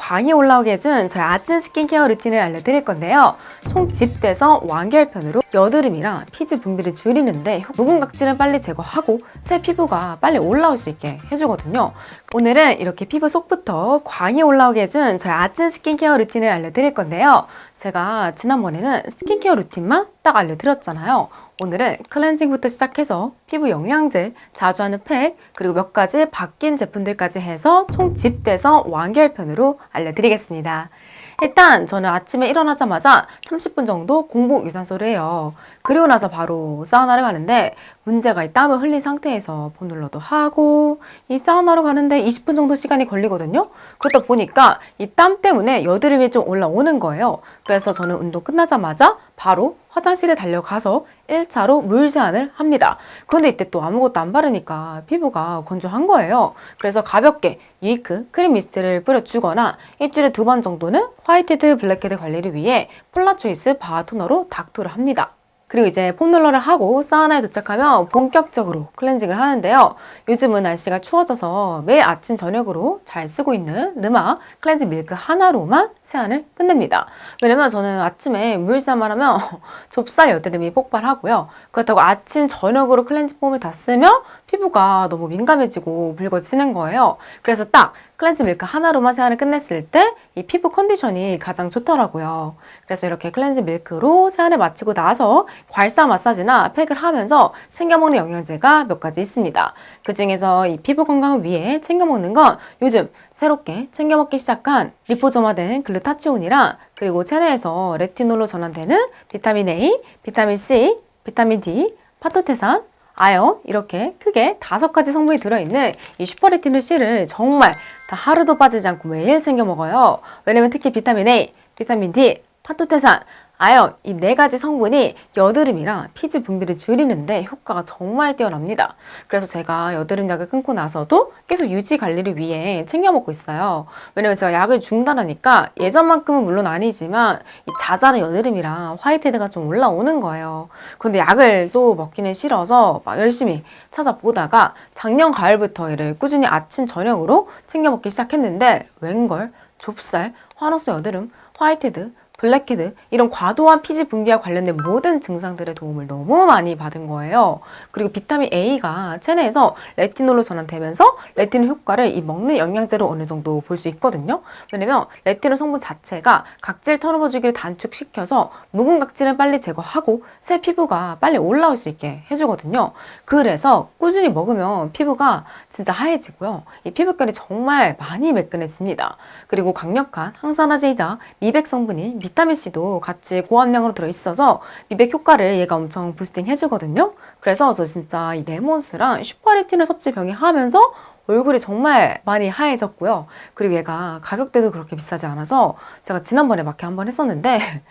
광이 올라오게 해준 저희 아침 스킨케어 루틴을 알려드릴 건데요. 총 집대서 완결편으로 여드름이랑 피지 분비를 줄이는데 묵은각질은 빨리 제거하고 새 피부가 빨리 올라올 수 있게 해주거든요. 오늘은 이렇게 피부 속부터 광이 올라오게 해준 저희 아침 스킨케어 루틴을 알려드릴 건데요. 제가 지난번에는 스킨케어 루틴만 딱 알려드렸잖아요. 오늘은 클렌징부터 시작해서 피부 영양제, 자주 하는 팩, 그리고 몇 가지 바뀐 제품들까지 해서 총 집대서 완결편으로 알려드리겠습니다. 일단 저는 아침에 일어나자마자 30분 정도 공복 유산소를 해요. 그리고 나서 바로 사우나를 가는데 문제가 이 땀을 흘린 상태에서 보늘러도 하고 이 사우나로 가는데 20분 정도 시간이 걸리거든요. 그러다 보니까 이 땀 때문에 여드름이 좀 올라오는 거예요. 그래서 저는 운동 끝나자마자 바로 화장실에 달려가서 1차로 물 세안을 합니다. 그런데 이때 또 아무것도 안 바르니까 피부가 건조한 거예요. 그래서 가볍게 유이크 크림 미스트를 뿌려주거나 일주일에 2번 정도는 화이트헤드 블랙헤드 관리를 위해 폴라초이스 바토너로 닥토를 합니다. 그리고 이제 폼롤러를 하고 사우나에 도착하면 본격적으로 클렌징을 하는데요. 요즘은 날씨가 추워져서 매일 아침 저녁으로 잘 쓰고 있는 르마 클렌징 밀크 하나로만 세안을 끝냅니다. 왜냐면 저는 아침에 물 세안만 하면 좁쌀 여드름이 폭발하고요. 그렇다고 아침 저녁으로 클렌징 폼을 다 쓰면 피부가 너무 민감해지고 붉어지는 거예요. 그래서 딱 클렌징 밀크 하나로만 세안을 끝냈을 때 이 피부 컨디션이 가장 좋더라고요. 그래서 이렇게 클렌징 밀크로 세안을 마치고 나서 괄사 마사지나 팩을 하면서 챙겨 먹는 영양제가 몇 가지 있습니다. 그 중에서 이 피부 건강을 위해 챙겨 먹는 건 요즘 새롭게 챙겨 먹기 시작한 리포점화된 글루타치온이랑 그리고 체내에서 레티놀로 전환되는 비타민 A, 비타민 C, 비타민 D, 파토테산, 아연 이렇게 크게 5가지 성분이 들어있는 이 슈퍼레티놀 C를 정말 다 하루도 빠지지 않고 매일 챙겨 먹어요. 왜냐면 특히 비타민 A, 비타민 D, 파토테산, 아연 이 4가지 성분이 여드름이랑 피지 분비를 줄이는데 효과가 정말 뛰어납니다. 그래서 제가 여드름 약을 끊고 나서도 계속 유지 관리를 위해 챙겨 먹고 있어요. 왜냐면 제가 약을 중단하니까 예전만큼은 물론 아니지만 이 자잘한 여드름이랑 화이트헤드가 좀 올라오는 거예요. 근데 약을 또 먹기는 싫어서 막 열심히 찾아보다가 작년 가을부터 이를 꾸준히 아침 저녁으로 챙겨 먹기 시작했는데 웬걸 좁쌀, 환호성 여드름, 화이트헤드, 블랙헤드 이런 과도한 피지 분비와 관련된 모든 증상들의 도움을 너무 많이 받은 거예요. 그리고 비타민 A가 체내에서 레티놀로 전환되면서 레티놀 효과를 이 먹는 영양제로 어느 정도 볼 수 있거든요. 왜냐면 레티놀 성분 자체가 각질 턴오버 주기를 단축시켜서 묵은 각질은 빨리 제거하고 새 피부가 빨리 올라올 수 있게 해주거든요. 그래서 꾸준히 먹으면 피부가 진짜 하얘지고요. 이 피부결이 정말 많이 매끈해집니다. 그리고 강력한 항산화제이자 미백 성분인 비타민C도 같이 고함량으로 들어있어서 미백 효과를 얘가 엄청 부스팅 해주거든요. 그래서 저 진짜 이 레몬수랑 슈퍼레티놀 섭취 병행하면서 얼굴이 정말 많이 하얘졌고요. 그리고 얘가 가격대도 그렇게 비싸지 않아서 제가 지난번에 마케 한번 했었는데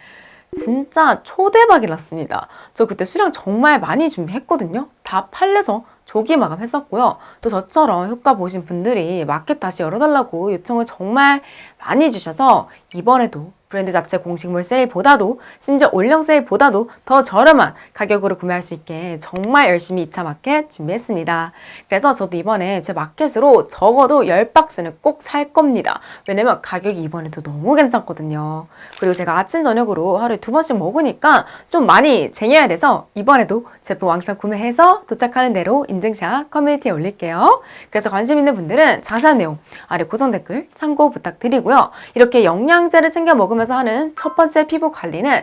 진짜 초대박이 났습니다. 저 그때 수량 정말 많이 준비했거든요. 다 팔려서 조기 마감했었고요. 또 저처럼 효과 보신 분들이 마켓 다시 열어달라고 요청을 정말 많이 주셔서 이번에도 브랜드 자체 공식몰 세일보다도 심지어 올영 세일보다도 더 저렴한 가격으로 구매할 수 있게 정말 열심히 2차 마켓 준비했습니다. 그래서 저도 이번에 제 마켓으로 적어도 10박스는 꼭 살 겁니다. 왜냐면 가격이 이번에도 너무 괜찮거든요. 그리고 제가 아침 저녁으로 하루에 2번씩 먹으니까 좀 많이 쟁여야 돼서 이번에도 제품 왕창 구매해서 도착하는 대로 인증샷 커뮤니티에 올릴게요. 그래서 관심 있는 분들은 자세한 내용 아래 고정 댓글 참고 부탁드리고요. 이렇게 영양제를 챙겨 먹으면서 하는 첫 번째 피부 관리는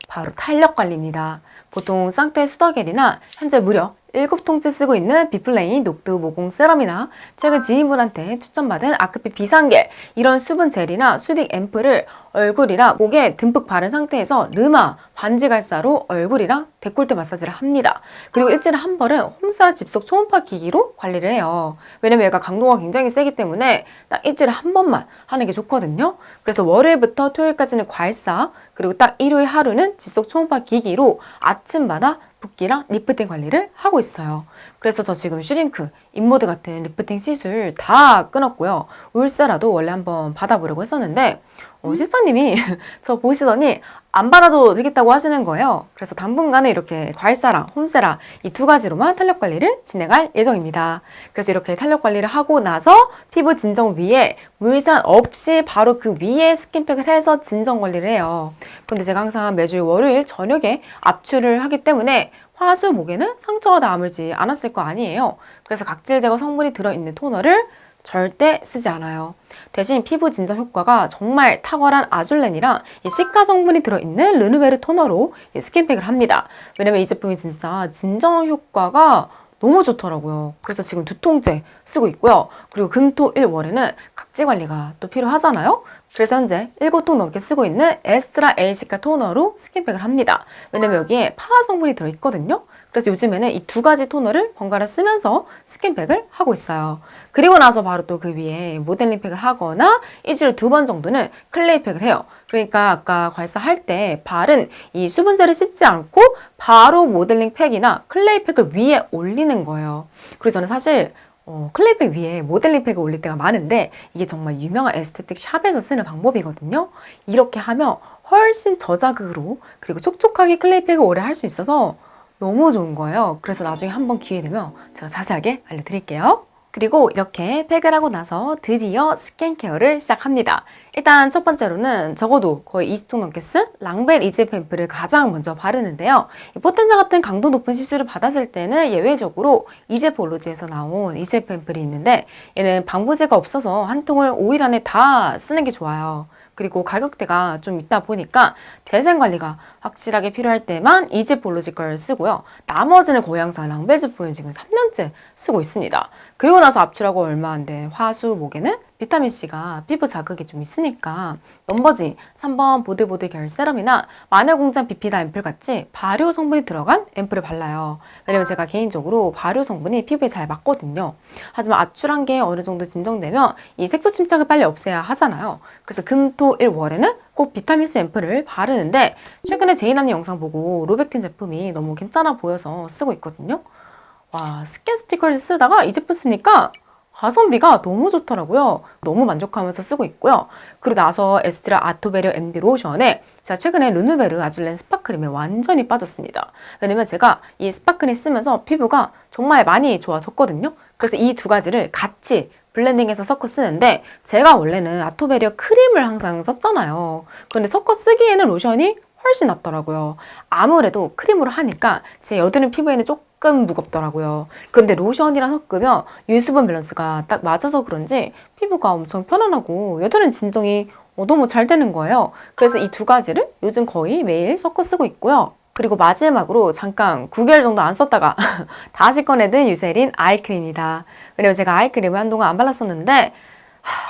바로 탄력 관리입니다. 보통 쌍테 수더겔이나 현재 무려 7통째 쓰고 있는 비플레인 녹두 모공 세럼이나 최근 지인분한테 추천받은 아크피 비상겔 이런 수분 젤이나 수딩 앰플을 얼굴이랑 목에 듬뿍 바른 상태에서 르마 반지갈사로 얼굴이랑 데콜테 마사지를 합니다. 그리고 일주일에 한 번은 홈사 집속 초음파 기기로 관리를 해요. 왜냐면 얘가 강도가 굉장히 세기 때문에 딱 일주일에 한 번만 하는 게 좋거든요. 그래서 월요일부터 토요일까지는 괄사 그리고 딱 일요일 하루는 집속 초음파 기기로 아침마다 붓기랑 리프팅 관리를 하고 있어요. 그래서 저 지금 슈링크, 인모드 같은 리프팅 시술 다 끊었고요. 울세라도 원래 한번 받아보려고 했었는데 실장님이 저 보시더니 안 받아도 되겠다고 하시는 거예요. 그래서 당분간은 이렇게 과일사랑 홈세라 이 두 가지로만 탄력 관리를 진행할 예정입니다. 그래서 이렇게 탄력 관리를 하고 나서 피부 진정 위에 물산 없이 바로 그 위에 스킨팩을 해서 진정 관리를 해요. 근데 제가 항상 매주 월요일 저녁에 압출을 하기 때문에 화, 수, 목에는 상처가 남을지 않았을 거 아니에요. 그래서 각질 제거 성분이 들어있는 토너를 절대 쓰지 않아요. 대신 피부 진정 효과가 정말 탁월한 아줄렌이랑 이 시카 성분이 들어있는 르누베르 토너로 스킨팩을 합니다. 왜냐면 이 제품이 진짜 진정 효과가 너무 좋더라고요. 그래서 지금 2통째 쓰고 있고요. 그리고 금, 토, 일, 월에는 각질 관리가 또 필요하잖아요. 그래서 현재 7통 넘게 쓰고 있는 에스트라 에이시카 토너로 스킨팩을 합니다. 왜냐면 여기에 파화 성분이 들어있거든요. 그래서 요즘에는 이 두 가지 토너를 번갈아 쓰면서 스킨팩을 하고 있어요. 그리고 나서 바로 또 그 위에 모델링팩을 하거나 일주일에 2번 정도는 클레이팩을 해요. 그러니까 아까 괄사할 때 발은 이 수분제를 씻지 않고 바로 모델링팩이나 클레이팩을 위에 올리는 거예요. 그래서 저는 사실 클레이팩 위에 모델링팩을 올릴 때가 많은데 이게 정말 유명한 에스테틱 샵에서 쓰는 방법이거든요. 이렇게 하면 훨씬 저자극으로 그리고 촉촉하게 클레이팩을 오래 할 수 있어서 너무 좋은 거예요. 그래서 나중에 한번 기회 되면 제가 자세하게 알려드릴게요. 그리고 이렇게 팩을 하고 나서 드디어 스킨케어를 시작합니다. 일단 첫 번째로는 적어도 거의 20통 넘게 쓴 랑벨 이지 앰플을 가장 먼저 바르는데요. 이 포텐자 같은 강도 높은 시술을 받았을 때는 예외적으로 이제폴로지에서 나온 이지 앰플이 있는데 얘는 방부제가 없어서 한 통을 5일 안에 다 쓰는 게 좋아요. 그리고 가격대가 좀 있다 보니까 재생관리가 확실하게 필요할 때만 이지폴로지 걸 쓰고요. 나머지는 거의 항상 랑벨 제품을 지금 3년째 쓰고 있습니다. 그리고 나서 압출하고 얼마 안 된 화, 수, 목에는 비타민C가 피부 자극이 좀 있으니까 넘버지 3번 보들보들 결 세럼이나 마녀공장 비피다 앰플 같이 발효 성분이 들어간 앰플을 발라요. 왜냐면 제가 개인적으로 발효 성분이 피부에 잘 맞거든요. 하지만 압출한 게 어느 정도 진정되면 이 색소 침착을 빨리 없애야 하잖아요. 그래서 금, 토, 일, 월에는 꼭 비타민C 앰플을 바르는데 최근에 제인 언니 영상 보고 로백틴 제품이 너무 괜찮아 보여서 쓰고 있거든요. 와, 스킨 스티커를 쓰다가 이 제품 쓰니까 가성비가 너무 좋더라고요. 너무 만족하면서 쓰고 있고요. 그리고 나서 에스트라 아토베리어 MD 로션에 제가 최근에 르누베르 아줄렌 스파크림에 완전히 빠졌습니다. 왜냐면 제가 이 스파크림 쓰면서 피부가 정말 많이 좋아졌거든요. 그래서 이 두 가지를 같이 블렌딩해서 섞어 쓰는데 제가 원래는 아토베리어 크림을 항상 썼잖아요. 그런데 섞어 쓰기에는 로션이 훨씬 낫더라고요. 아무래도 크림으로 하니까 제 여드름 피부에는 조금 무겁더라고요. 근데 로션이랑 섞으면 유수분 밸런스가 딱 맞아서 그런지 피부가 엄청 편안하고 여드름 진정이 너무 잘 되는 거예요. 그래서 이 두 가지를 요즘 거의 매일 섞어 쓰고 있고요. 그리고 마지막으로 잠깐 9개월 정도 안 썼다가 다시 꺼내든 유세린 아이크림이다. 왜냐면 제가 아이크림을 한동안 안 발랐었는데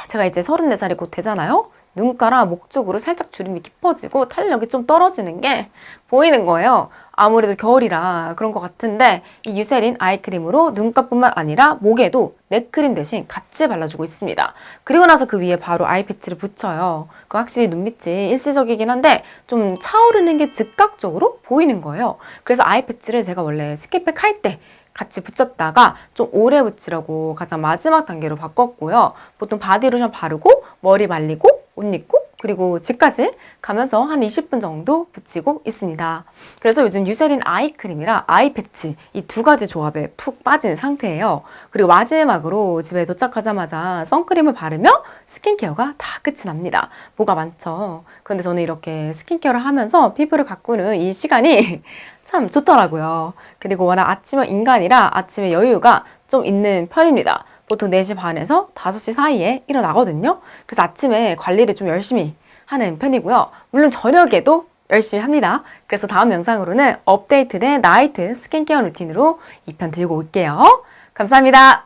제가 이제 34살이 곧 되잖아요. 눈가랑 목 쪽으로 살짝 주름이 깊어지고 탄력이 좀 떨어지는 게 보이는 거예요. 아무래도 겨울이라 그런 것 같은데 이 유세린 아이크림으로 눈가뿐만 아니라 목에도 넥크림 대신 같이 발라주고 있습니다. 그리고 나서 그 위에 바로 아이패치를 붙여요. 그 확실히 눈밑이 일시적이긴 한데 좀 차오르는 게 즉각적으로 보이는 거예요. 그래서 아이패치를 제가 원래 스킨팩 할 때 같이 붙였다가 좀 오래 붙이려고 가장 마지막 단계로 바꿨고요. 보통 바디로션 바르고 머리 말리고 옷 입고 그리고 집까지 가면서 한 20분 정도 붙이고 있습니다. 그래서 요즘 유세린 아이크림이랑 아이패치 이 두 가지 조합에 푹 빠진 상태예요. 그리고 마지막으로 집에 도착하자마자 선크림을 바르면 스킨케어가 다 끝이 납니다. 뭐가 많죠. 그런데 저는 이렇게 스킨케어를 하면서 피부를 가꾸는 이 시간이 참 좋더라고요. 그리고 워낙 아침형 인간이라 아침에 여유가 좀 있는 편입니다. 보통 4시 반에서 5시 사이에 일어나거든요. 그래서 아침에 관리를 좀 열심히 하는 편이고요. 물론 저녁에도 열심히 합니다. 그래서 다음 영상으로는 업데이트된 나이트 스킨케어 루틴으로 2편 들고 올게요. 감사합니다.